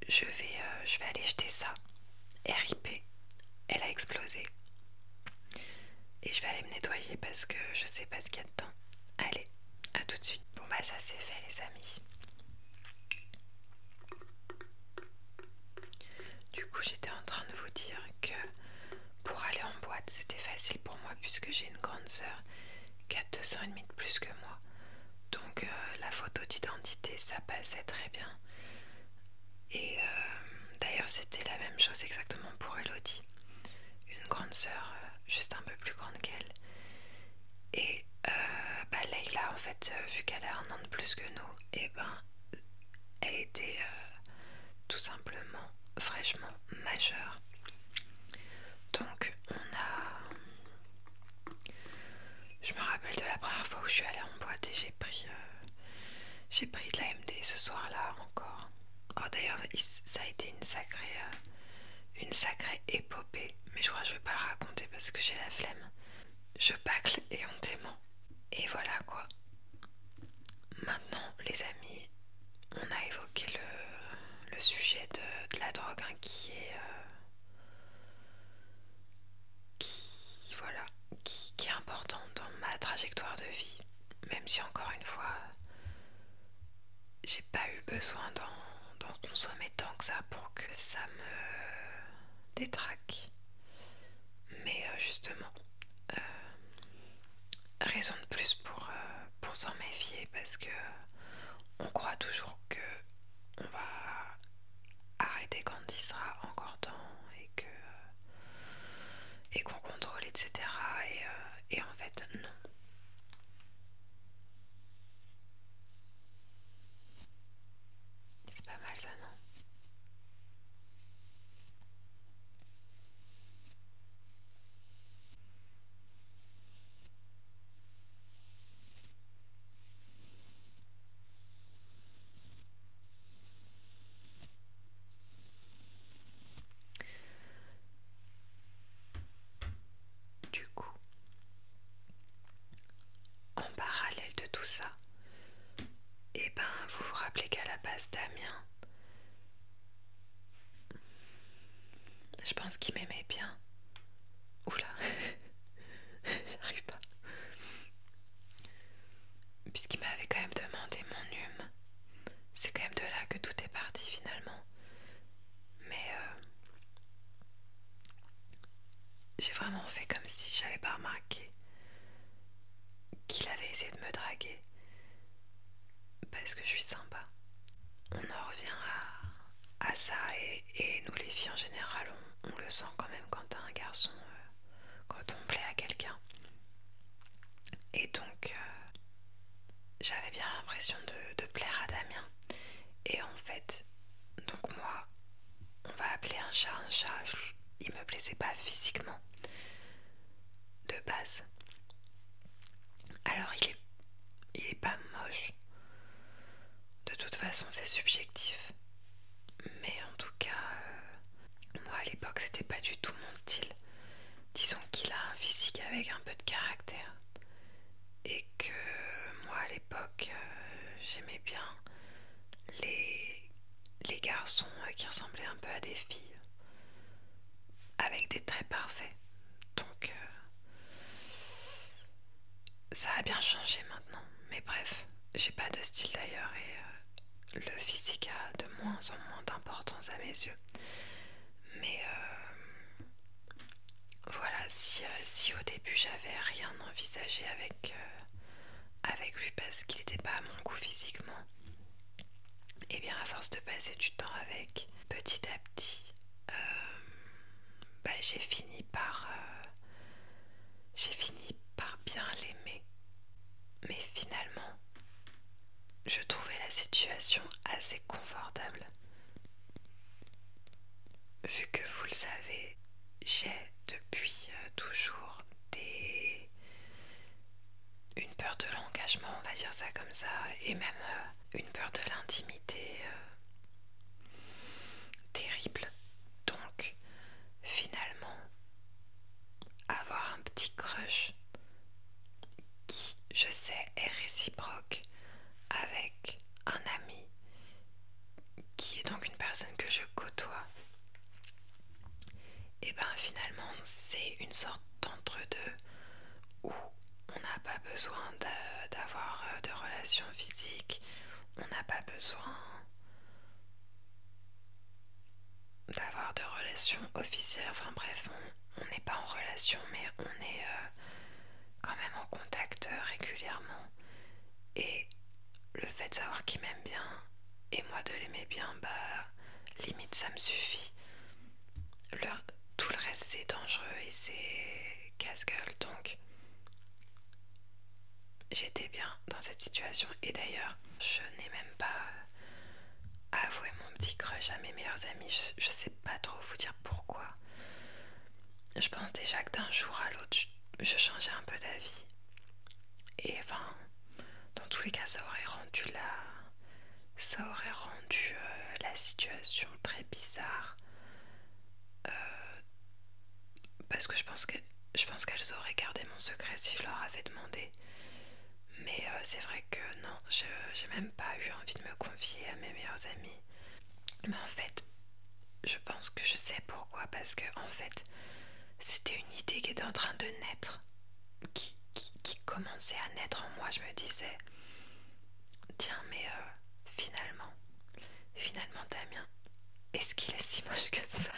Je vais aller jeter ça RIP, elle a explosé. Et je vais aller me nettoyer parce que je sais pas ce qu'il y a dedans. Allez, à tout de suite. Bon bah ça c'est fait les amis. Du coup j'étais en train de vous dire que pour aller en boîte c'était facile pour moi puisque j'ai une grande sœur qui a 2 ans et demi de plus que moi. Donc la photo d'identité ça passait très bien. Et d'ailleurs c'était la même chose exactement pour Elodie. Une grande sœur juste un peu plus grande qu'elle. Et bah Leïla en fait vu qu'elle a 1 an de plus que nous, et ben elle était tout simplement fraîchement majeure. Donc je me rappelle de la première fois où je suis allée en boîte et j'ai pris de la MD ce soir-là encore. Oh d'ailleurs ça a été une sacrée épopée, mais je crois que je vais pas la raconter parce que j'ai la flemme. Je bâcle éhontément. Et voilà quoi. Maintenant les amis, on a évoqué le sujet de la drogue hein, voilà, qui est important dans ma trajectoire de vie. Même si encore une fois, j'ai pas eu besoin d'en consommer tant que ça pour que ça me détraque. Mais justement, raison de plus pour s'en méfier parce que on croit toujours que on va arrêter quand il sera encore temps et qu'on contrôle, etc. Et en fait, non. C'est pas mal ça, non? Du coup, en parallèle de tout ça, et ben vous vous rappelez qu'à la base Damien, je pense qu'il m'aimait bien. Oula, j'arrive pas. Puisqu'il m'avait quand même demandé mon hume. C'est quand même de là que tout est parti finalement. Mais j'ai vraiment fait comme si j'avais pas remarqué qu'il avait essayé de me draguer. Parce que je suis sympa. On en revient à ça et nous les filles en général on le sent quand même quand t'as un garçon, quand on plaît à quelqu'un. Et donc j'avais bien l'impression de plaire à Damien. Et en fait, donc moi, on va appeler un chat un chat. Il me plaisait pas physiquement de base. Alors il est pas moche. De toute façon c'est subjectif. Mais en tout cas, moi à l'époque c'était pas du tout mon style. Disons qu'il a un physique avec un peu de caractère. Et que moi à l'époque j'aimais bien les garçons qui ressemblaient un peu à des filles. Avec des traits parfaits. Donc ça a bien changé maintenant. Mais bref, j'ai pas de style d'ailleurs et le physique a de moins en moins d'importance à mes yeux. Mais voilà, si au début j'avais rien envisagé avec lui parce qu'il n'était pas à mon goût physiquement, et bien à force de passer du temps avec, petit à petit, bah, j'ai fini par bien l'aimer. Mais finalement, je trouvais la situation assez confortable. Vu que vous le savez, j'ai depuis toujours une peur de l'engagement, on va dire ça comme ça, et même une peur de l'intimité terrible. Donc, finalement, avoir un petit crush qui, je sais, est réciproque avec un ami qui est donc une personne que je côtoie, et ben finalement c'est une sorte d'entre-deux où on n'a pas besoin d'avoir de relations physiques, on n'a pas besoin d'avoir de relations officielles, enfin bref, on n'est pas en relation mais on est quand même en contact régulièrement, et le fait de savoir qu'il m'aime bien et moi de l'aimer bien, bah limite ça me suffit. Tout le reste c'est dangereux et c'est casse-gueule, donc j'étais bien dans cette situation. Et d'ailleurs je n'ai même pas avoué mon petit crush à mes meilleurs amis, je sais pas trop vous dire pourquoi. Je pense déjà que d'un jour à l'autre je changeais un peu d'avis, et enfin dans tous les cas ça aurait rendu la situation très bizarre, parce que je pense qu'elles auraient gardé mon secret si je leur avais demandé. Mais c'est vrai que non, j'ai même pas eu envie de me confier à mes meilleurs amis. Mais en fait, je pense que je sais pourquoi, parce que en fait, c'était une idée qui était en train de naître, qui commençait à naître en moi. Je me disais, tiens, mais finalement Damien, est-ce qu'il est si moche que ça?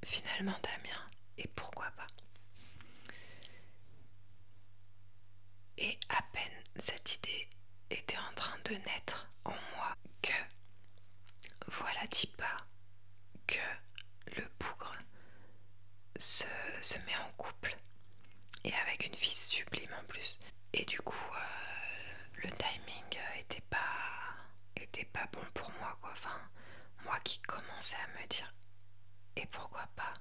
Finalement Damien, et pourquoi pas? Et à peine cette idée était en train de naître en moi que, voilà dit pas, que le bougre se met en couple, et avec une fille sublime en plus. Et du coup, le timing était pas bon pour moi, quoi. Enfin, moi qui commençais à me dire, et pourquoi pas?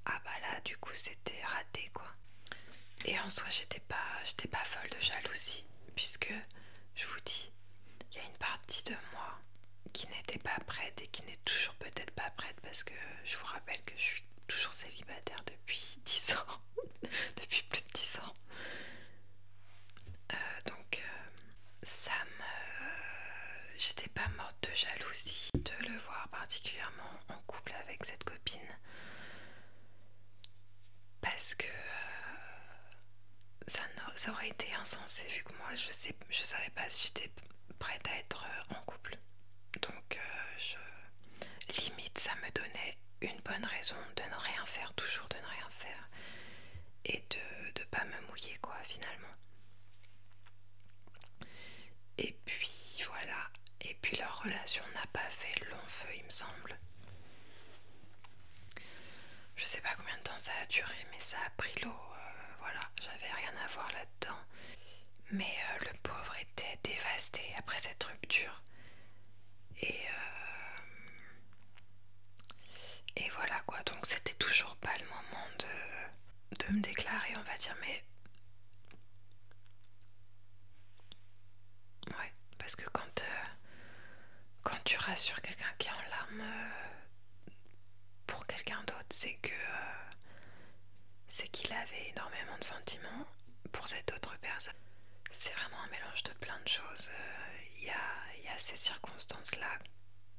Ah bah là, du coup, c'était raté, quoi. Et en soi, j'étais pas folle de jalousie, puisque je vous dis, il y a une partie de moi qui n'était pas prête et qui n'est toujours peut-être pas prête, parce que je vous rappelle que je suis toujours célibataire depuis 10 ans, depuis plus de 10 ans. Donc ça me... J'étais pas morte de jalousie de le voir particulièrement en couple avec cette copine, parce que ça aurait été insensé vu que moi je savais pas si j'étais prête à être en couple. Donc limite ça me donnait une bonne raison de ne rien faire, toujours de ne rien faire, et de pas me mouiller, quoi, finalement. Et puis voilà, et puis leur relation n'a pas fait long feu, il me semble. Je sais pas combien de temps ça a duré, mais ça a pris l'eau, voilà, j'avais rien à voir là-dedans. Mais le pauvre était dévasté après cette rupture. Et voilà, quoi, donc c'était toujours pas le moment de me déclarer, on va dire, mais ouais, parce que quand tu rassures quelqu'un qui est en larmes pour quelqu'un d'autre, c'est qu'il avait énormément de sentiments pour cette autre personne. C'est vraiment un mélange de plein de choses. Il y a ces circonstances-là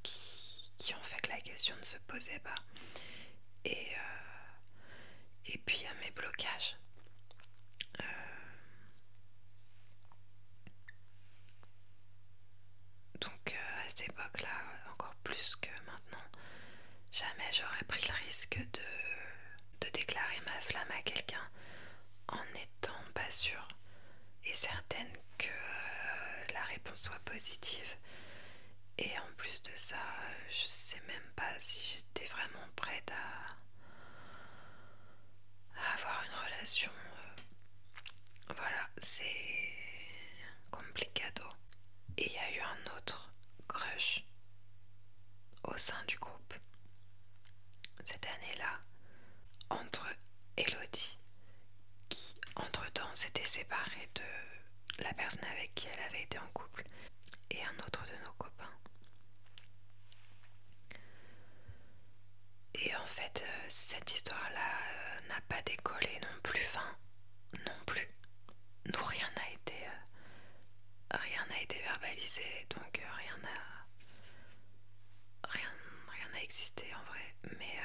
qui ont fait que la question ne se posait pas. Et, et puis il y a mes blocages. Donc à cette époque-là, encore plus que maintenant, jamais j'aurais pris le risque de déclarer ma flamme à quelqu'un en n'étant pas sûre et certaine que la réponse soit positive. Et en plus de ça, je sais même pas si j'étais vraiment prête à avoir une relation. Voilà, c'est complicado. Et il y a eu un autre crush au sein du groupe cette année-là, entre Elodie, qui entre-temps s'était séparée de la personne avec qui elle avait été en couple, et un autre de nos copains. Et en fait, cette histoire-là n'a pas décollé non plus, enfin, non plus. Nous, rien n'a été verbalisé, donc rien n'a existé en vrai. Mais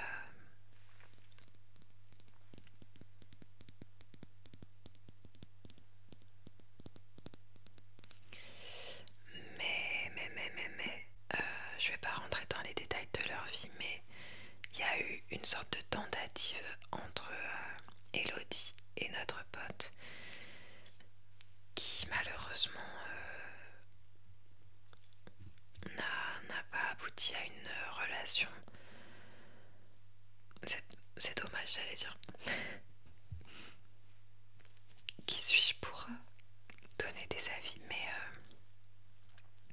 situation. C'est dommage, j'allais dire. Qui suis-je pour donner des avis? Mais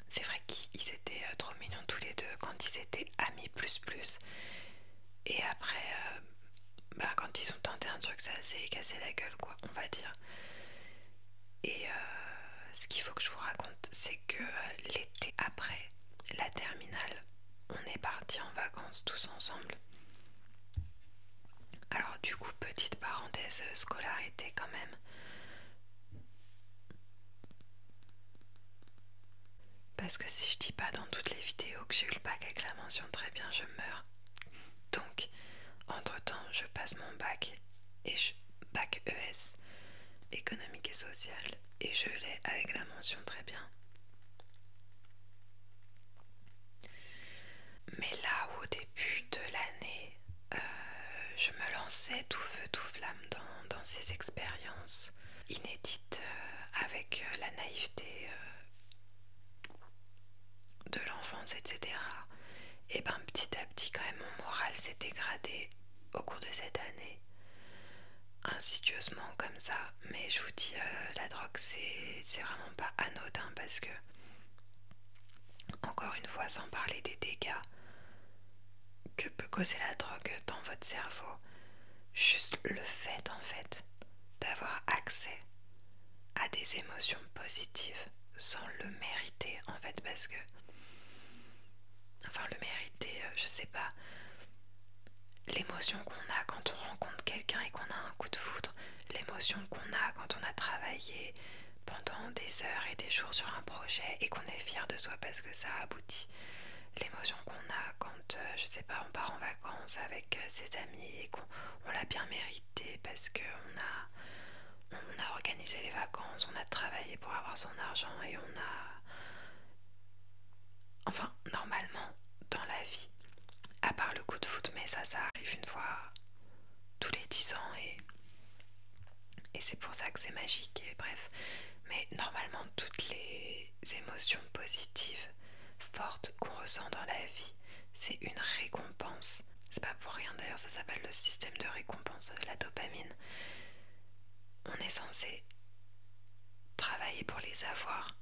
c'est vrai qu'ils étaient trop mignons tous les deux quand ils étaient amis plus plus. Et après, quand ils ont tenté un truc, ça s'est cassé la gueule, quoi, on va dire. Et ce qu'il faut que je vous raconte, c'est que l'été après la terminale, on est partis en vacances tous ensemble. Alors du coup, petite parenthèse scolarité quand même. Parce que si je dis pas dans toutes les vidéos que j'ai eu le bac avec la mention très bien, je meurs. Donc, entre-temps, je passe mon bac, bac ES, économique et social, et je l'ai avec la mention très bien. Mais là où au début de l'année, je me lançais tout feu tout flamme dans ces expériences inédites avec la naïveté de l'enfance, etc. Et ben petit à petit quand même mon moral s'est dégradé au cours de cette année, insidieusement comme ça. Mais je vous dis, la drogue c'est vraiment pas anodin parce que, encore une fois, sans parler des dégâts que peut causer la drogue dans votre cerveau, juste le fait en fait d'avoir accès à des émotions positives sans le mériter en fait, parce que enfin le mériter, je sais pas, l'émotion qu'on a quand on rencontre quelqu'un et qu'on a un coup de foudre, l'émotion qu'on a quand on a travaillé pendant des heures et des jours sur un projet et qu'on est fier de soi parce que ça aboutit, l'émotion qu'on a quand, je sais pas, on part en vacances avec ses amis et qu'on l'a bien mérité parce qu'on a organisé les vacances, on a travaillé pour avoir son argent et on a... Enfin, normalement, dans la vie, à part le coup de foot, mais ça arrive une fois tous les 10 ans et c'est pour ça que c'est magique et bref. Mais normalement, toutes les émotions positives, fortes qu'on ressent dans la vie, c'est une récompense. C'est pas pour rien d'ailleurs, ça s'appelle le système de récompense, la dopamine. On est censé travailler pour les avoir.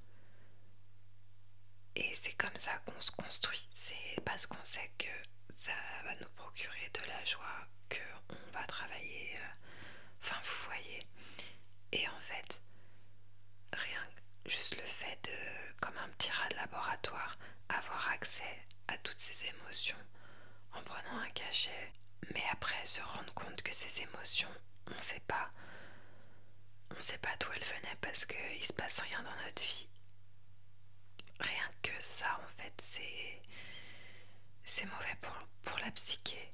Et c'est comme ça qu'on se construit. C'est parce qu'on sait que ça va nous procurer de la joie qu'on va travailler. Enfin, vous voyez. Et en fait, rien que juste le fait de, comme un petit rat de laboratoire, avoir accès à toutes ces émotions en prenant un cachet, mais après se rendre compte que ces émotions, on sait pas d'où elles venaient parce qu'il se passe rien dans notre vie. Rien que ça, en fait, c'est mauvais pour la psyché.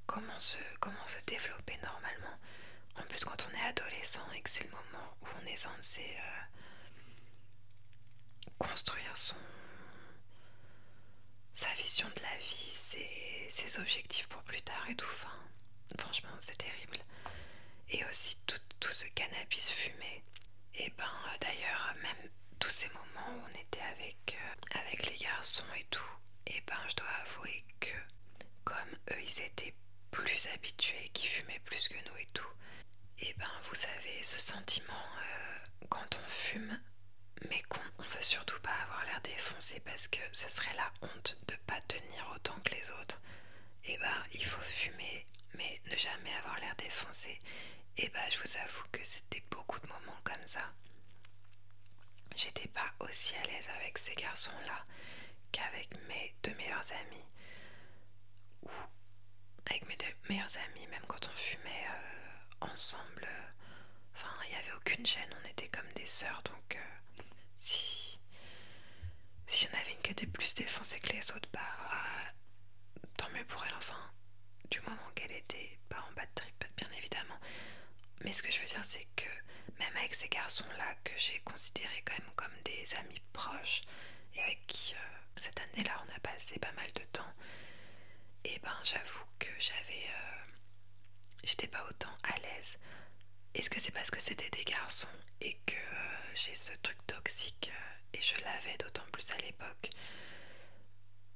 Comment se développer normalement. En plus, quand on est adolescent et que c'est le moment où on est censé construire sa vision de la vie, ses objectifs pour plus tard et tout. Enfin, franchement, c'est terrible. Et aussi tout ce cannabis fumé. Et ben, d'ailleurs, même tous ces moments où on était avec les garçons et tout, et ben, je dois avouer que comme eux, ils étaient plus habitués, qui fumaient plus que nous et tout, et ben, vous savez, ce sentiment quand on fume, mais qu'on veut surtout pas avoir l'air défoncé parce que ce serait la honte de pas tenir autant que les autres. Et bah il faut fumer mais ne jamais avoir l'air défoncé. Et bah je vous avoue que c'était beaucoup de moments comme ça. J'étais pas aussi à l'aise avec ces garçons là qu'avec mes deux meilleurs amis, ou avec mes deux meilleurs amis même quand on fumait ensemble. Enfin, il n'y avait aucune gêne, on était comme des sœurs, donc s'il y en avait une qui était plus défoncée que les autres, bah tant mieux pour elle, enfin, du moment qu'elle était pas en bas de trip, bien évidemment. Mais ce que je veux dire, c'est que même avec ces garçons-là, que j'ai considérés quand même comme des amis proches, et avec qui cette année-là on a passé pas mal de temps, et ben j'avoue que j'étais pas autant à l'aise. Est-ce que c'est parce que c'était des garçons et que j'ai ce truc toxique et je l'avais d'autant plus à l'époque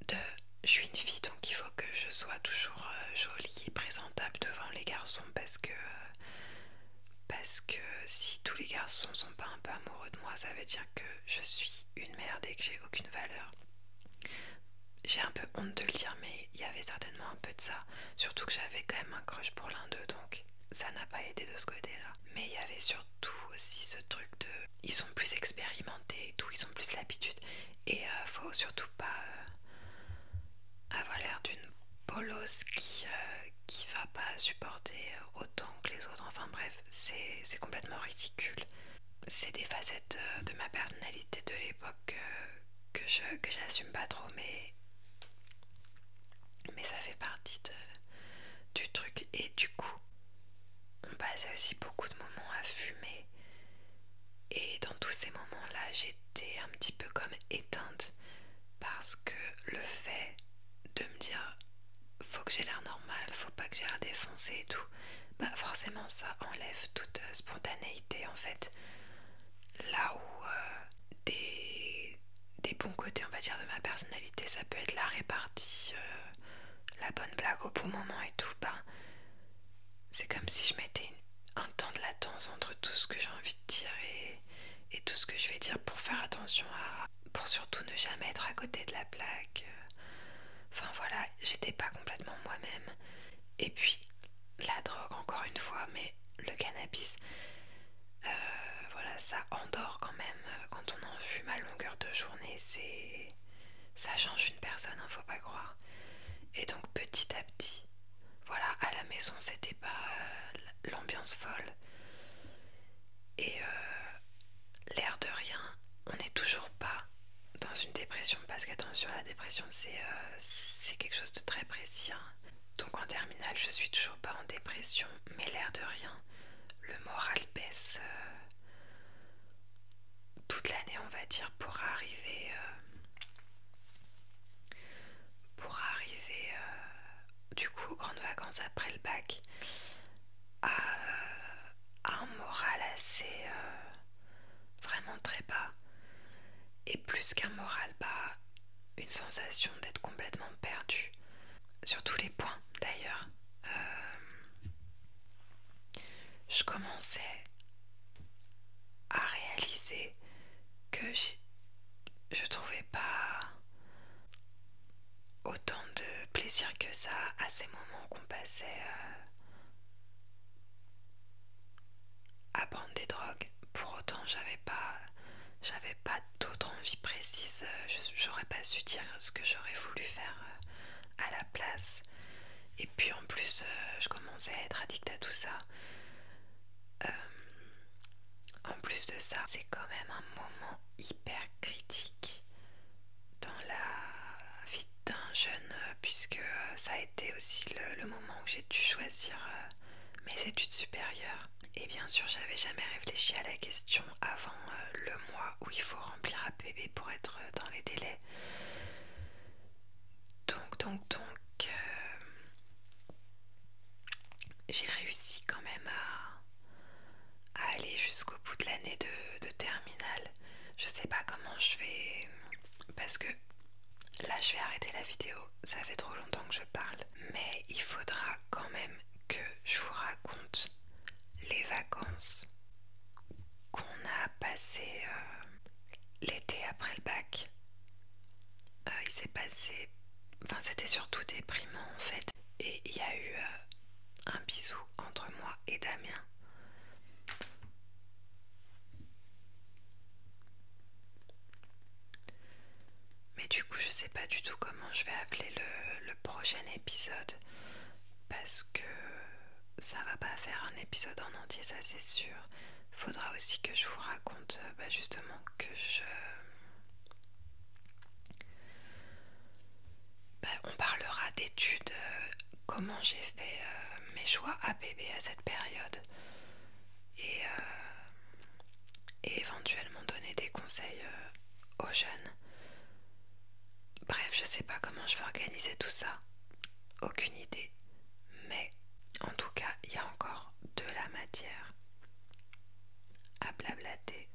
de je suis une fille, donc il faut que je sois toujours jolie et présentable devant les garçons parce que si tous les garçons sont pas un peu amoureux de moi, ça veut dire que je suis une merde et que j'ai aucune valeur. J'ai un peu honte de le dire, mais il y avait certainement un peu de ça. Surtout que j'avais quand même un crush pour l'un d'eux, donc ça n'a pas aidé de ce côté-là. Mais il y avait surtout aussi ce truc de... Ils sont plus expérimentés et tout, ils ont plus l'habitude. Et faut surtout pas avoir l'air d'une bolosse qui va pas supporter autant que les autres. Enfin bref, c'est complètement ridicule. C'est des facettes de ma personnalité de l'époque que j'assume pas trop, mais ça fait partie du truc. Et du coup, on passait aussi beaucoup de moments à fumer. Et dans tous ces moments-là, j'étais un petit peu comme éteinte parce que le fait de me dire faut que j'ai l'air normal, faut pas que j'ai l'air défoncé et tout, bah forcément ça enlève toute spontanéité en fait. Là où des bons côtés, on va dire, de ma personnalité, ça peut être la répartie, la bonne blague au bon moment et tout, ben c'est comme si je mettais un temps de latence entre tout ce que j'ai envie de dire et tout ce que je vais dire pour faire attention à... pour surtout ne jamais être à côté de la plaque. Enfin voilà, j'étais pas complètement moi-même. Et puis, la drogue encore une fois, mais le cannabis, voilà, ça endort quand même. Quand on en fume à longueur de journée, ça change une personne, hein, faut pas croire. Et donc petit à petit, voilà, à la maison c'était pas l'ambiance folle. Et l'air de rien, on n'est toujours pas dans une dépression, parce qu'attention, la dépression c'est quelque chose de très précis, hein. Donc en terminale, je suis toujours pas en dépression, mais l'air de rien, le moral baisse toute l'année, on va dire, pour arriver du coup aux grandes vacances après le bac à un moral assez vraiment très bas. Et plus qu'un moral bas, une sensation d'être complètement perdu sur tous les points d'ailleurs. Je commençais à réaliser que je trouvais pas autant de plaisir que ça à ces moments qu'on passait à prendre des drogues. Pour autant, j'avais pas d'autre envie précise. J'aurais pas su dire ce que j'aurais voulu faire à la place. Et puis en plus, je commençais à être addict à tout ça. En plus de ça, c'est quand même un moment hyper critique dans la vie d'un jeune, puisque ça a été aussi le moment où j'ai dû choisir mes études supérieures. Et bien sûr, j'avais jamais réfléchi à la question avant le mois où il faut remplir APB pour être dans les délais. Donc, j'ai réussi quand même à aller jusqu'au bout de l'année de terminale. Je sais pas comment je vais... Parce que là, je vais arrêter la vidéo. Ça fait trop longtemps que je parle. Mais il faudra quand même que je vous raconte les vacances qu'on a passées l'été après le bac. Il s'est passé... Enfin, c'était surtout déprimant en fait. Et il y a eu un bisou entre moi et Damien. Mais du coup, je sais pas du tout comment je vais appeler le prochain épisode. Parce que ça va pas faire un épisode en entier, ça c'est sûr. Faudra aussi que je vous raconte justement que on parlera d'études, comment j'ai fait mes choix APB à cette période et, et éventuellement donner des conseils aux jeunes. Bref, je sais pas comment je vais organiser tout ça, aucune idée, mais en tout cas, il y a encore de la matière à blablater